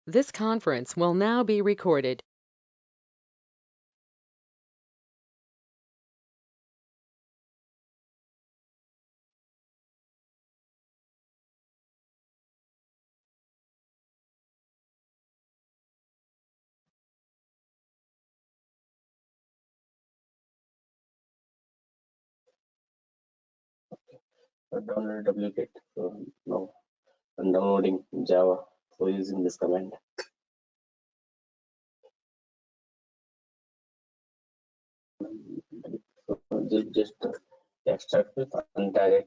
This conference will now be recorded. Download wget. So now I'm downloading Java. So using this command. So just extract with untarget.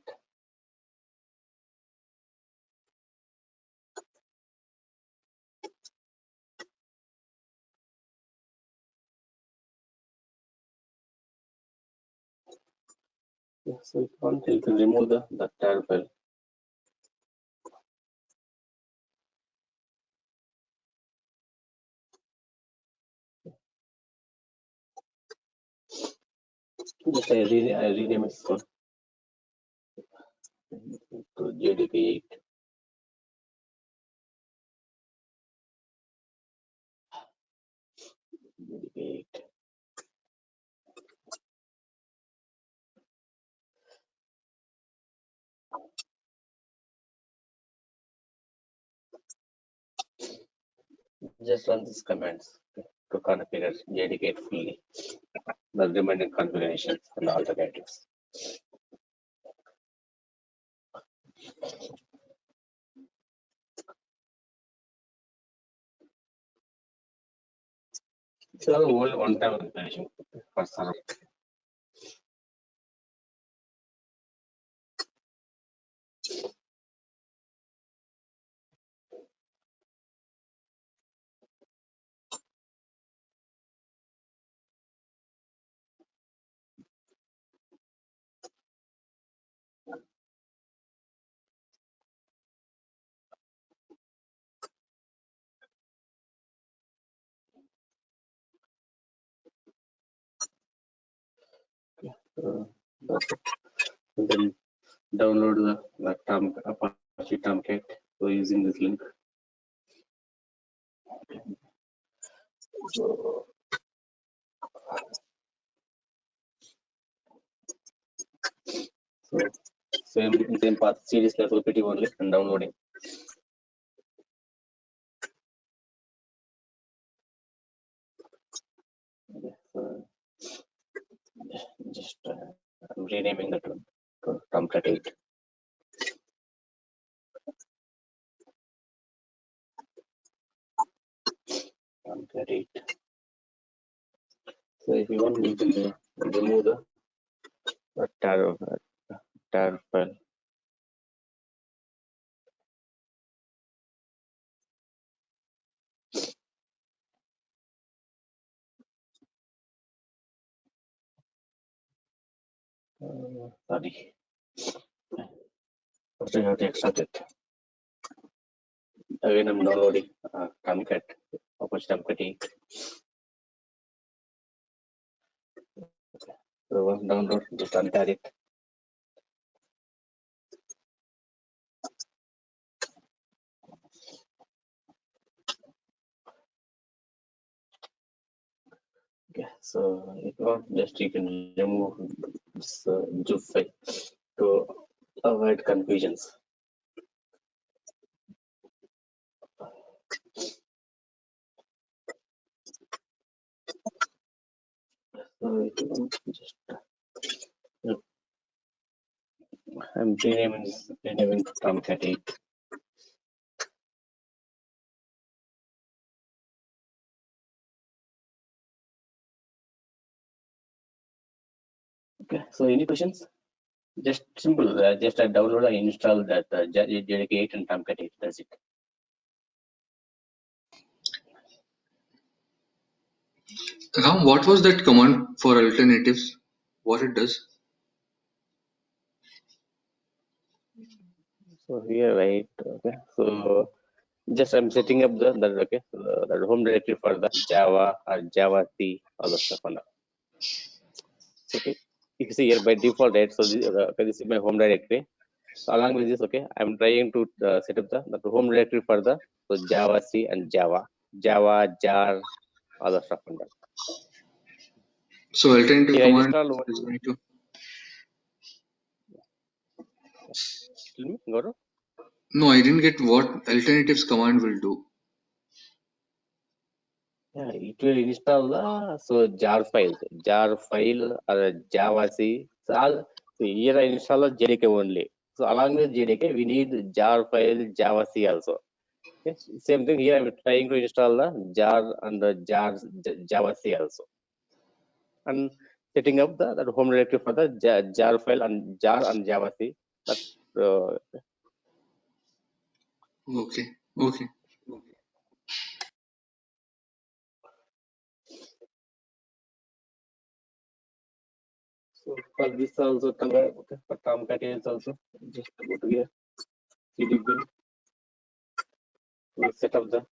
Yeah, so if you want, you can remove the tar file. Just I rename it to JDK8. JDK8. Just run these commands to configure JDK8 fully. The remaining configurations and alternatives. It's a whole one-time configuration for server. Then download the Apache Tomcat. So using this link. So same path, cd/opt only and downloading. Okay, so just I'm renaming that one to Tomcat8. Tomcat8. So if you want, you can remove the tar file. Sorry. First I have to extract it. Again, I'm downloading Tomcat, Apache Tomcat8. So once download, just untar it. Okay, so if you want, just you can remove this zip file to avoid confusions. So if you want, just I'm renaming Tomcat8. Okay, so any questions? Just simple, just I download and install that JDK8 and Tomcat8. That's it. Ram, what was that command for alternatives? What it does? So here, right? Okay, so just I'm setting up the home directory for the Java or Java C, all the stuff on that. Okay, you can see here by default, right? So this is my home directory. So along with this, okay, I'm trying to set up the home directory for the Java C and Java, jar, all the stuff on that. So alternative Here I command install one. is going to. Tell me, Gaurav. No, I didn't get what alternatives command will do. Yeah, it will install the jar file or Java C. So here I install the JDK only. So along with JDK, we need jar file Java C also. Yes, same thing here. I'm trying to install the jar and the Java C also, and setting up the home directory for the jar file and jar and Java C. That uh, Okay. Okay. so for this also for Tomcat8 also just go to here cd bin to set up the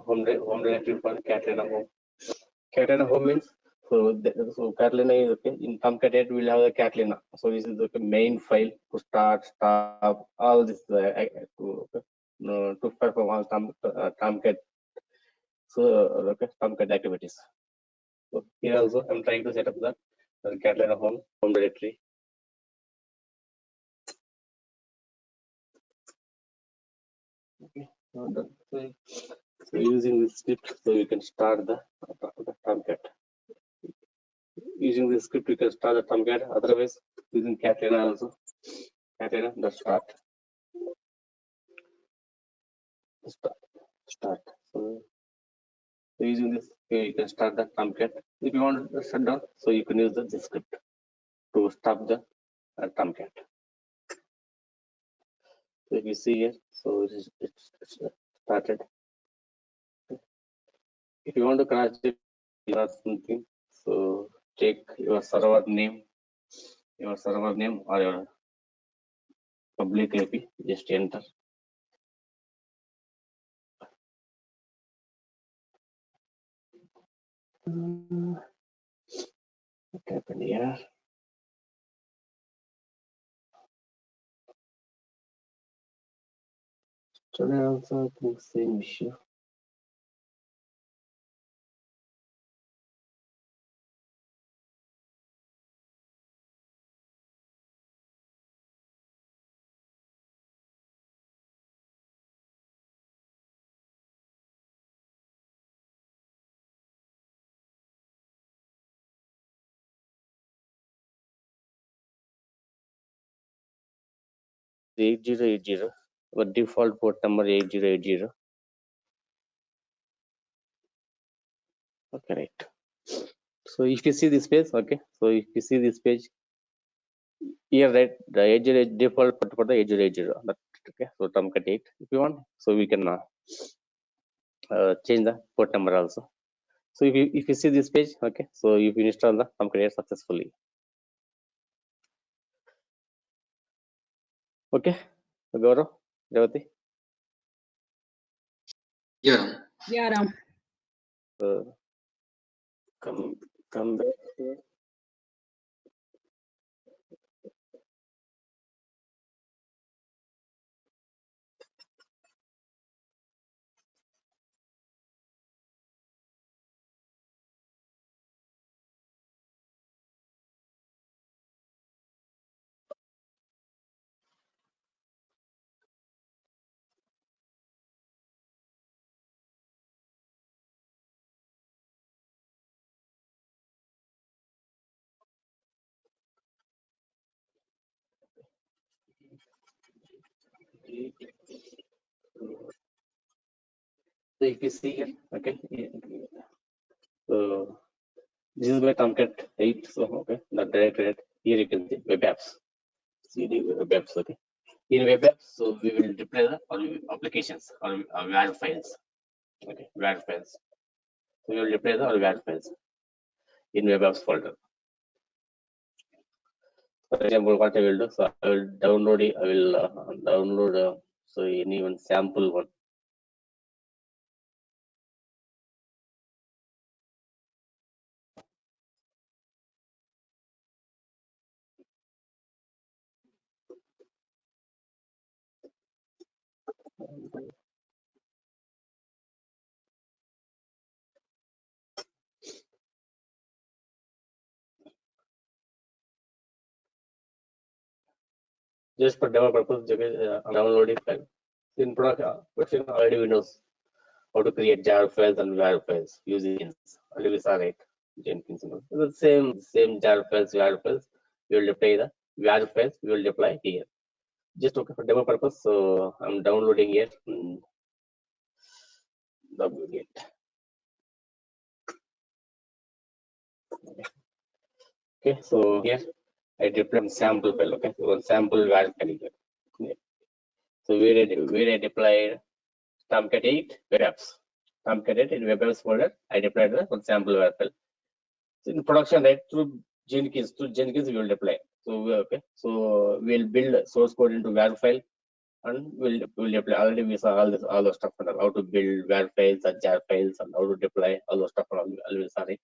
home directory for Catalina home. Catalina home means so Catalina is okay. In Tomcat8 we'll have the Catalina. So this is the main file to start, stop, all this to perform all Tomcat okay, Tomcat activities. So here also I'm trying to set up the Catalina home directory. Okay, now done. So using this script, so you can start the Tomcat. Using this script, you can start the Tomcat. Otherwise, using Catalina also. Catalina, the start. So using this, you can start the Tomcat. If you want to shut down, so you can use this script to stop the Tomcat. So if you see here, so it's started. If you want to crash it or something, so check your server name or your public IP. Just enter. What happened here? Today also I think same issue. The 8080, our default port number 8080. Okay, right. So if you see this page, okay. So if you see this page here, right, the 8080 default port for the 8080. Okay. So Tomcat8. If you want, so we can change the port number also. So if you see this page, okay. So if you install the Tomcat8 successfully. Okay, Gaurav, Revati. Yeah. Yeah, Ram. Come back here. So if you see here, okay. So this is my Tomcat8. So okay, the directory here you can see web apps. CD web apps. Okay. In web apps, so we will deploy the applications or WAR files. Okay, WAR files. So we will deploy the WAR files in web apps folder. For example, what I will do, so I will download it. I will download so any one sample one. just for demo purpose, downloading file. In production, already we know how to create jar files and var files using Jenkins. Already we saw it. Jenkins. The same jar files, var files. We will deploy the var files. We will deploy here. Just okay for demo purpose. So I'm downloading here. Wget. Okay, so here I deploy sample file. Okay, so one sample var file here. Yeah. So where I deployed Tomcat8 web apps. Tomcat8 in web apps folder, I deployed the one sample var file. So in production, right, through Jenkins we will deploy. So okay, so we'll build source code into var file and we'll deploy. Already we saw all the stuff, how to build var files and jar files and how to deploy all those stuff. Always saw it.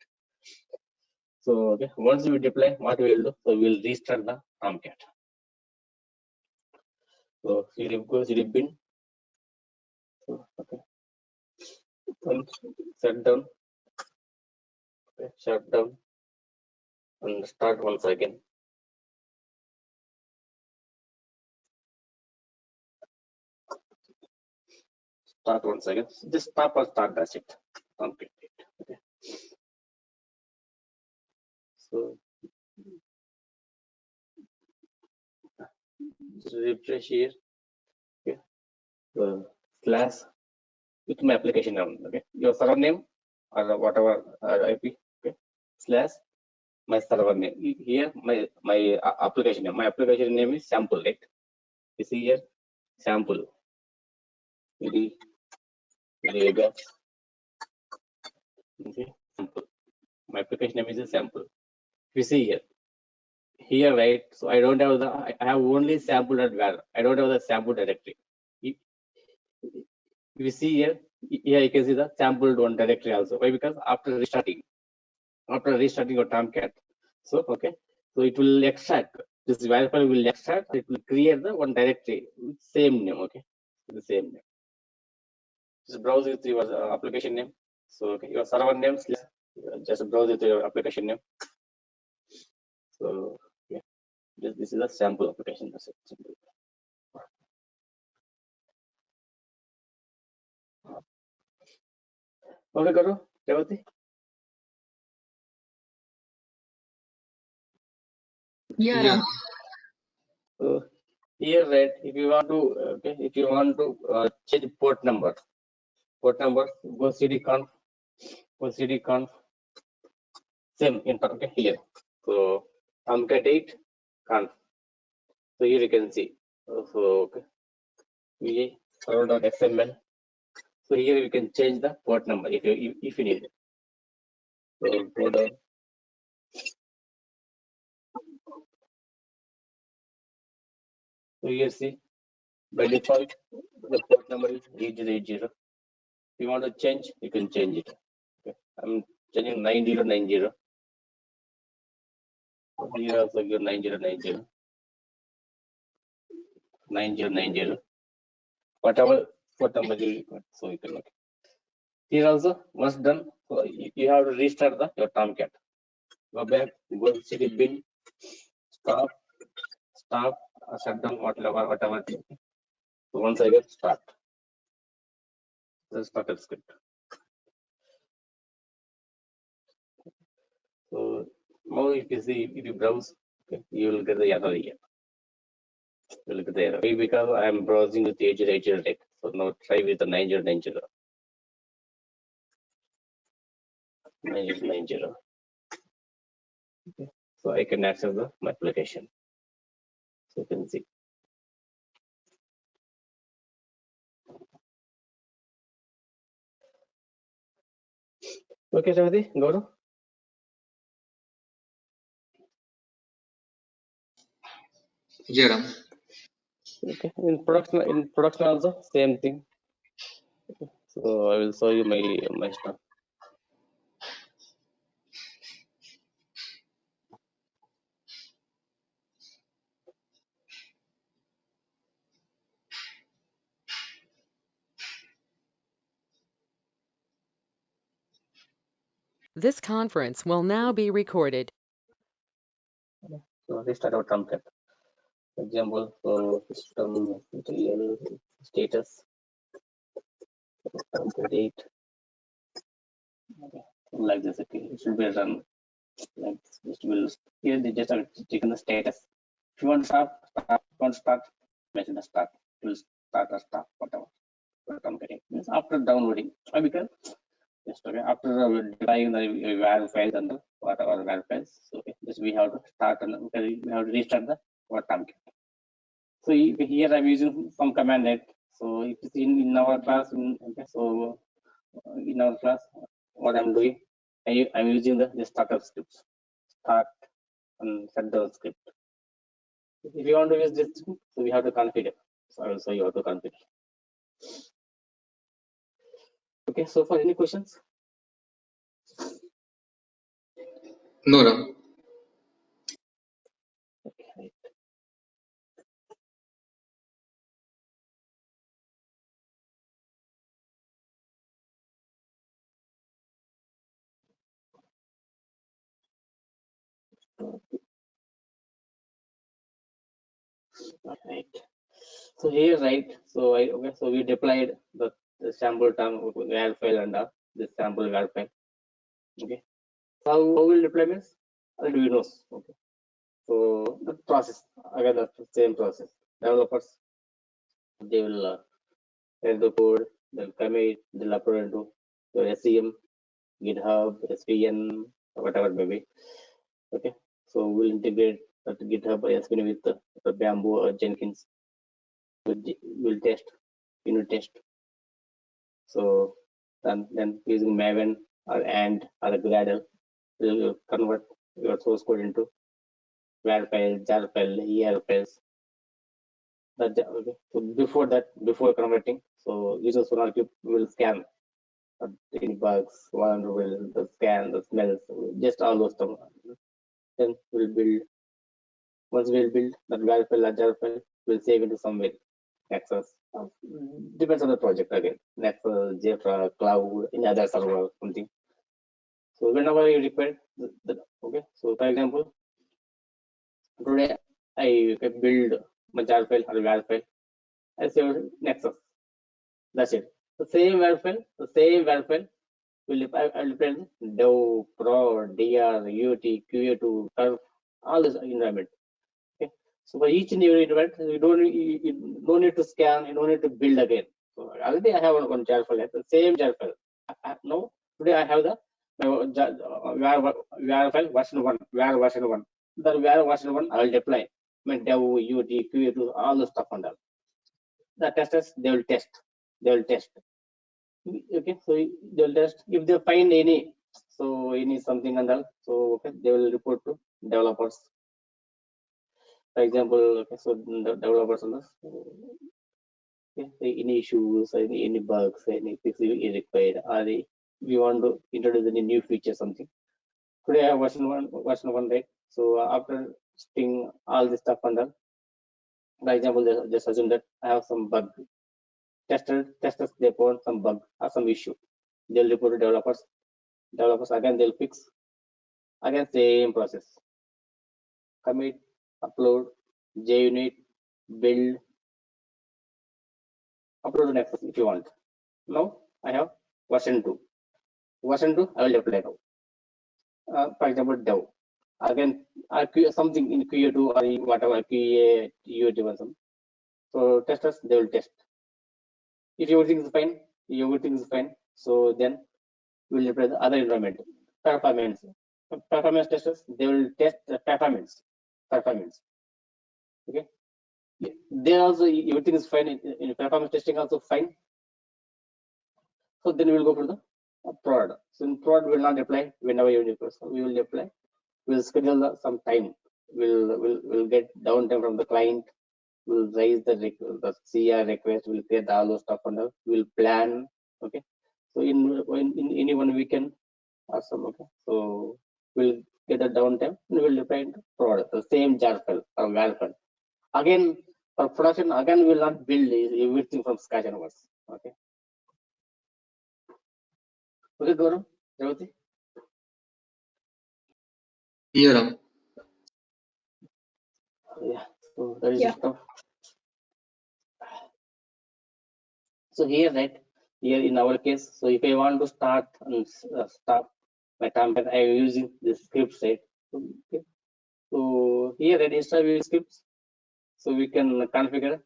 So okay, once we deploy, what we will do? So we'll restart the Tomcat. So cd go cd bin. So, okay, shut down. Okay, shut down and start once again. Start once again. Just stop or start, that's it. Complete it. Okay. So just refresh here. Okay. Slash with my application name. Okay. Your server name or whatever IP. Okay. Slash my server name. Here my application name. My application name is sample, right? You see here sample. Okay. Sample. My application name is a sample. You see here, right? So I don't have I have only sample.var. I don't have the sample directory. If you see here you can see the sampled one directory also. Why? Because after restarting your Tomcat, so okay, so it will extract this variable will extract. It will create the one directory with same name. Okay, the same name. Just browse with your application name. So okay, your server name. Just browse with your application name. So yeah, this is a sample application. That's it. Simple. Okay, Garu, Revati. Yeah, Yeah, Ram. So here, right, if you want to change port number, go cd conf, same in okay here. So Tomcat8 conf. So here you can see. So okay, we server.xml. So here you can change the port number if you need it. So go down. So here see by default the port number is 8080. If you want to change, you can change it. Okay. I'm changing 9090. Here also give 9090. 9090. Whatever port number you require. So you can look. Here also once done, so you have to restart your Tomcat. Go back, go cd bin, stop, shut down whatever. So once again start. The started script. So now if you browse, okay, you will get the error here. You will get the error. Because I am browsing with 8080 deck. So now try with the 9090. 9090. Okay. So I can access my application. So you can see. Okay, Savati, go to. yeah, Ram. Okay, in production also same thing. Okay. So I will show you my stuff. This conference will now be recorded. So restart our Tomcat. Example, so system material status Tomcat8, okay, like this. Okay, it should be run like this. It will here they just are checking the status. If you want to start, start. If you want to start, mention the start. It will start or stop, whatever. Tomcat8 means after downloading, or we can just okay after deploying the var files and the whatever var files. Okay, just we have to start and we have to restart the Tomcat. So here I'm using some command that. So if it's in our class, okay, so in our class, what I'm doing, I'm using the startup scripts, start and set the script. If you want to use this, so we have to configure. So I will show you how to configure. Okay, so for any questions? No, Ram. Okay, right. Right. So here, right. So okay. So we deployed the sample term var file and this sample var file. Okay. So how will deploy means? Do you know? Okay. So the process again the same process. Developers they will write the code, they'll commit, they'll upload into your SCM, GitHub, SVN, whatever maybe. Okay. So we'll integrate that GitHub SVN with the Bamboo or Jenkins. We'll test, unit test. So then using Maven or and or Gradle, we'll convert your source code into var file, jar file, ER files. Okay. So before that, before converting, so user SonarQube will scan any bugs, vulnerable, the scan, the smells, just all those stuff. Then we'll build. Once we'll build that var file, or jar file, we'll save into somewhere. Nexus. Depends on the project again. Nexus, JFrog, Cloud, any other server, something. So whenever you require, okay. So for example, today I build my jar file or var file. I save Nexus. That's it. The same var file will depend Dev, Prod, DR, UT, QA2, Curve, all this environment. Okay. So for each and every environment, you don't need to scan, you don't need to build again. So already I have one jar file, the same jar file. No, today I have the var file version 1, var version 1. The var version 1 I will deploy. I mean Dev, UT, QA2, all the stuff on that. The testers they will test. They will test. Okay, so they'll test if they find any, so any something and all, so okay, they will report to developers. For example, okay, so the developers on this, okay, any issues, any bugs, any fix is required, or we want to introduce any new feature, something. Today I have version one, right? So after testing all this stuff and all, for example, just assume that I have some bug. Testers they found some bug or some issue. They'll report to developers. Developers again they'll fix. Again same process. Commit, upload, JUnit, build, upload to Nexus if you want. Now I have version 2. Version 2 I will apply now. For example, Dev. Again, something in QA2 or in whatever QA, UAT or something. So testers they will test. If everything is fine, so then we'll apply the other environment. Performance testers they will test the performance. Okay. There also everything is fine in performance testing also fine. So then we will go for the prod. So in prod will not apply whenever you request. We will apply. We'll schedule some time. We'll get downtime from the client. We'll raise the CR request. We'll create all those stuff and we'll plan. Okay. So in any one weekend or some, okay. So we'll get the downtime and we'll apply into prod. The same jar file or var file. Again for production, again we will not build everything from scratch onwards. Okay. Okay, Gaurav, Revati? Yeah, Ram. Yeah. So that is Yeah. stuff. So here, right, here in our case, so if I want to start and stop my Tomcat, I am using this scripts, right? Okay. So here, right, instead of using scripts, so we can configure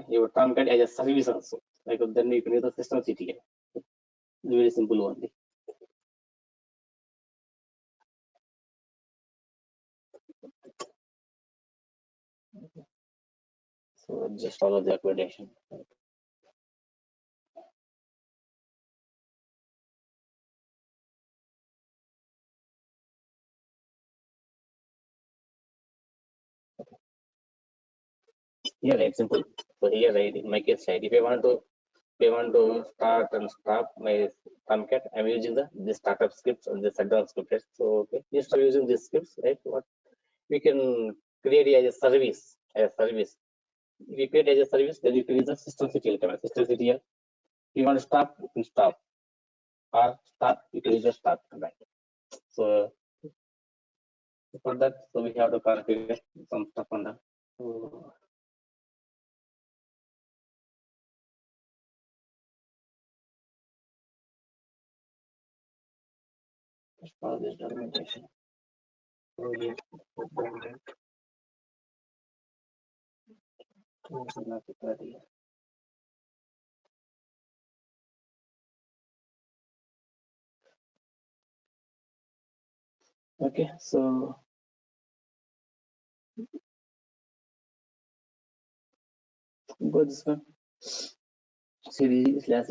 your Tomcat as a service also. Like then you can use the system CTL. It's very simple only. So just follow the accommodation. Here, right, simple. So here, right, in my case, right, if I want to start and stop my Tomcat, I'm using the startup scripts or the shutdown script. Right? So okay, instead of using these scripts, right, what we can create it as a service. As a service, if you create as a service, then you can use the systemctl command. Systemctl. If you want to stop, you can stop, or start, you can use the start command. So for that, so we have to configure some stuff on that. So, as part of this documentation. So we okay, so go this one. cd/etc slash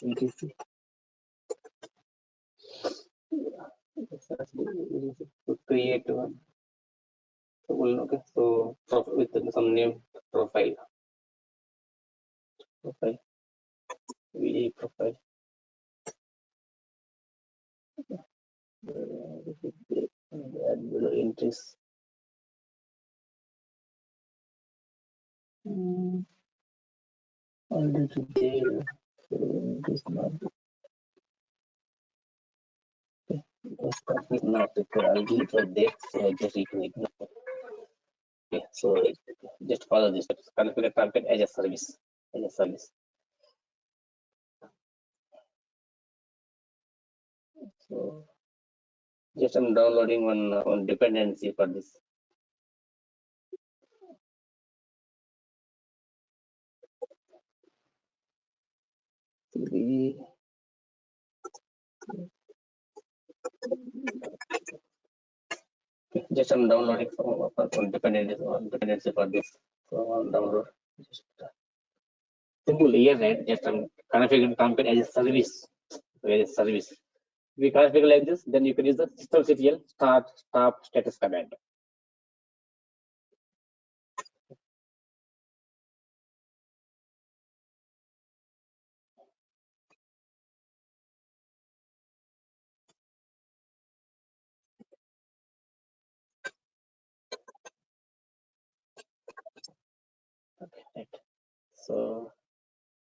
etc to create one. So we'll okay. So with some name profile VA profile. Add below entries. Already there. This not not required. I'll give it for date. So just you can ignore. Okay, so just follow this steps. Configure Tomcat as a service. As a service. So just I'm downloading one dependency for this. Just I'm downloading some dependency for this. So I'll download. Just, simple here, right? Just I'm configuring Tomcat as a service. As a service. If you configure like this, then you can use the systemctl start stop status command. Okay, right. So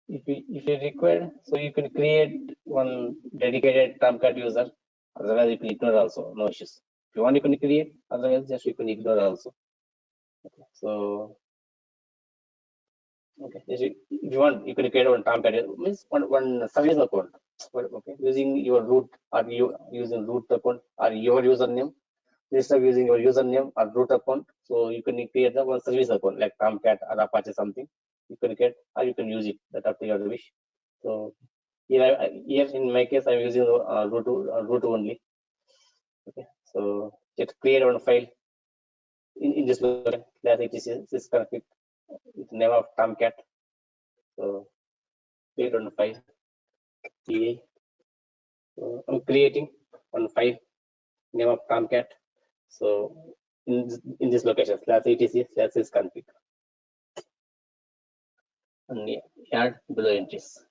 if you require, so you can create one dedicated Tomcat user. Otherwise, you can ignore also, no issues. If you want, you can create. Otherwise, just you can ignore also. Okay. So okay, if you want, you can create one Tomcat. Means one service account. Okay, using your root or you using root account or your username. Instead of using your username or root account, so you can create the one service account like Tomcat or Apache something. You can get or you can use it. That up to your wish. So here in my case, I'm using root only. Okay, so just create one file in this location that it is config with name of Tomcat. So create one file. So I'm creating one file name of Tomcat. So in this location /etc/sysconfig and add below entries.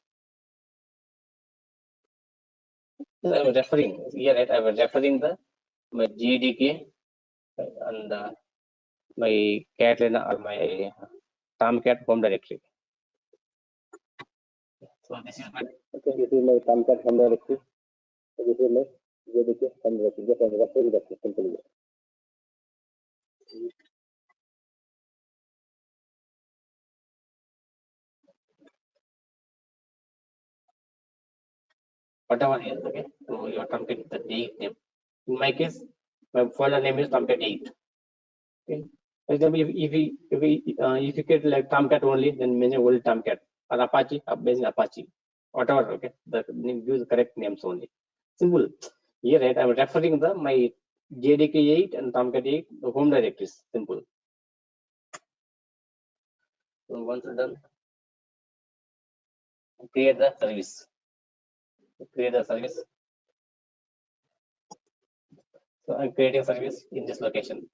I'm referring here, right? I'm referring my JDK and my Catalina or my Tomcat home directory. So this is my Tomcat home directory. So this is my JDK home directory. Just I'm referring that simply. whatever is okay. So your Tomcat the date name. In my case, my folder name is Tomcat8. Okay. For example, if you get like Tomcat only, then many only Tomcat or Apache, based in Apache, whatever. Okay, the name, use the correct names only. Simple. Here, right, I'm referring the my JDK8 and Tomcat8 the home directories. Simple. So once done, create the service. Create the service. So I'm creating service in this location.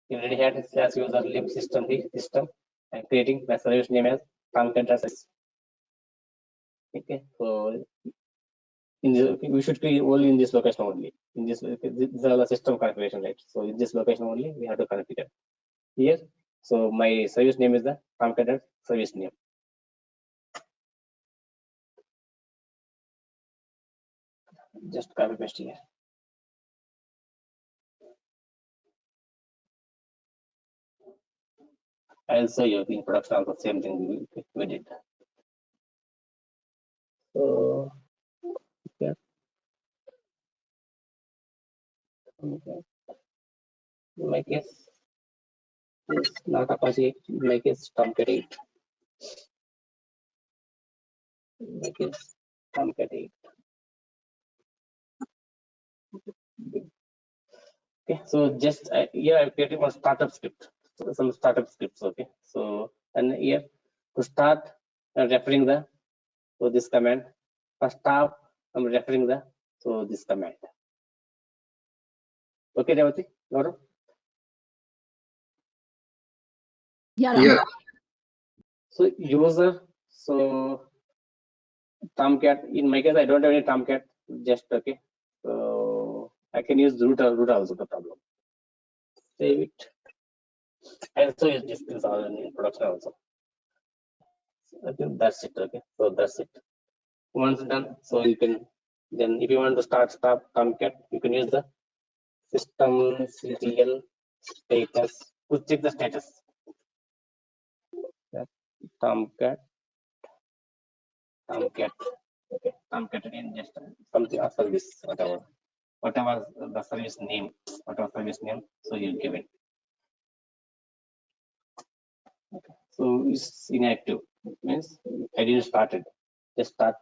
You already had slash user lib system system. I'm creating my service name as Tomcat service. Okay, so in this, we should create only in this location only. In this is the system configuration, right? So in this location only we have to configure here. So my service name is the Tomcat service name. Just copy paste here. I'll show you in production also same thing we did. So yeah. Okay. In my case, it's not Apache. In my case, Tomcat8. In my case, Tomcat8. Okay, so just here I'm creating one startup script, so some startup scripts. Okay, so and here to start, I'm referring the so this command. For stop, I'm referring the so this command. Okay, Revati, Gaurav? Yeah, Ram. Yeah. So user, so Tomcat. In my case, I don't have any Tomcat. Just okay. So I can use root also. The problem. Save it. And so use this is all in production also. I think that's it. Okay, so that's it. Once done, so you can then if you want to start Tomcat, you can use the systemctl status to check the status. Tomcat, okay, Tomcat again, just something or service, whatever the service name, so you'll give it. Okay. So it's inactive, it means I didn't start it. Just start.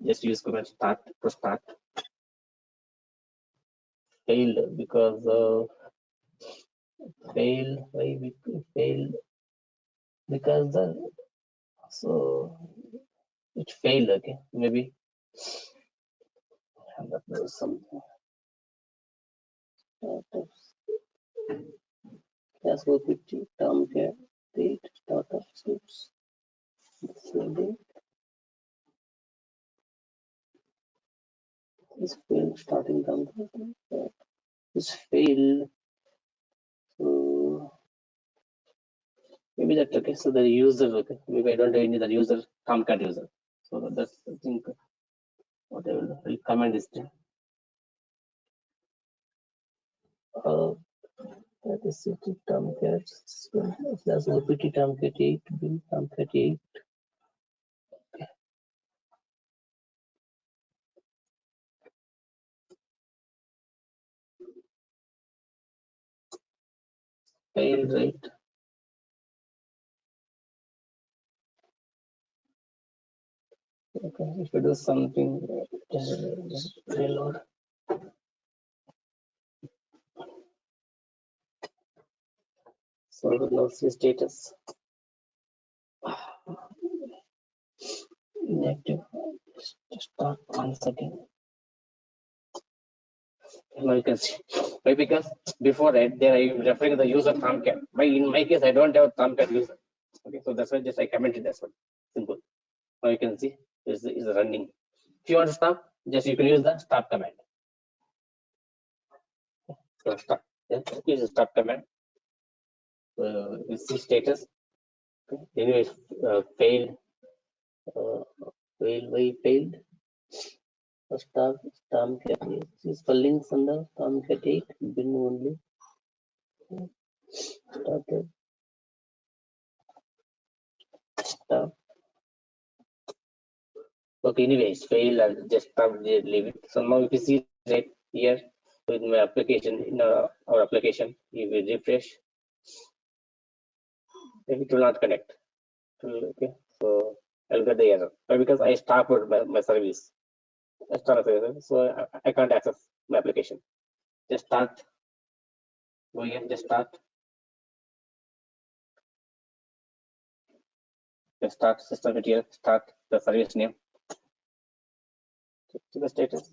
Just use command start to start. Failed because why we failed because the so it failed. Okay, maybe that was something. Yes, OPT Tomcat 8 startup scripts. This failed starting Tomcat. This failed. So maybe that okay. So the user okay. Maybe I don't have any the user Tomcat user. So that's I think what I will comment is that is city Tomcat slash OPT Tomcat 8 build Tomcat 8. Failed, right? Okay, if you do something, just reload. So now see status inactive. Just start once again. Now you can see why because before that there I am referring the user Tomcat. But in my case I don't have Tomcat user. Okay, so that's why just I commented that's one. Simple. Now you can see is running. If you want to stop, just you can use the stop command. So stop. Yeah, use the stop command. You see status. Okay. Anyway, failed. Failed. Why failed? Start Tomcat8. See spellings on the Tomcat8 bin only. Started. Start. Okay, anyways, fail and just stop, leave it. So now if you see right here with my application in our application, if we refresh, it will not connect. Okay, so I'll get the error. But because I stopped my service, so I can't access my application. Just start. Go here, just start. Just start system here, start the service name. See the status.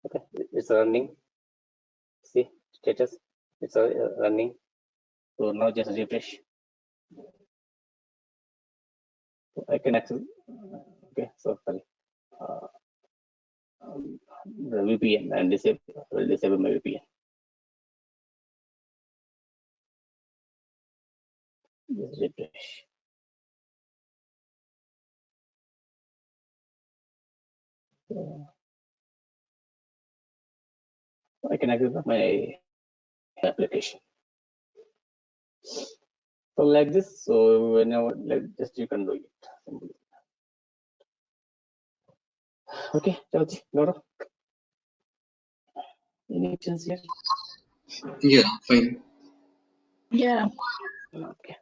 Okay, it's running. See status, it's running. So now just refresh. I can access. Okay, so sorry. The VPN and disable my VPN. Just refresh. So I can access my application. So like this. So whenever like just you can do it. Simply. Okay, Chachi, Gaurav. Any questions here? Yeah, fine. Yeah. Okay.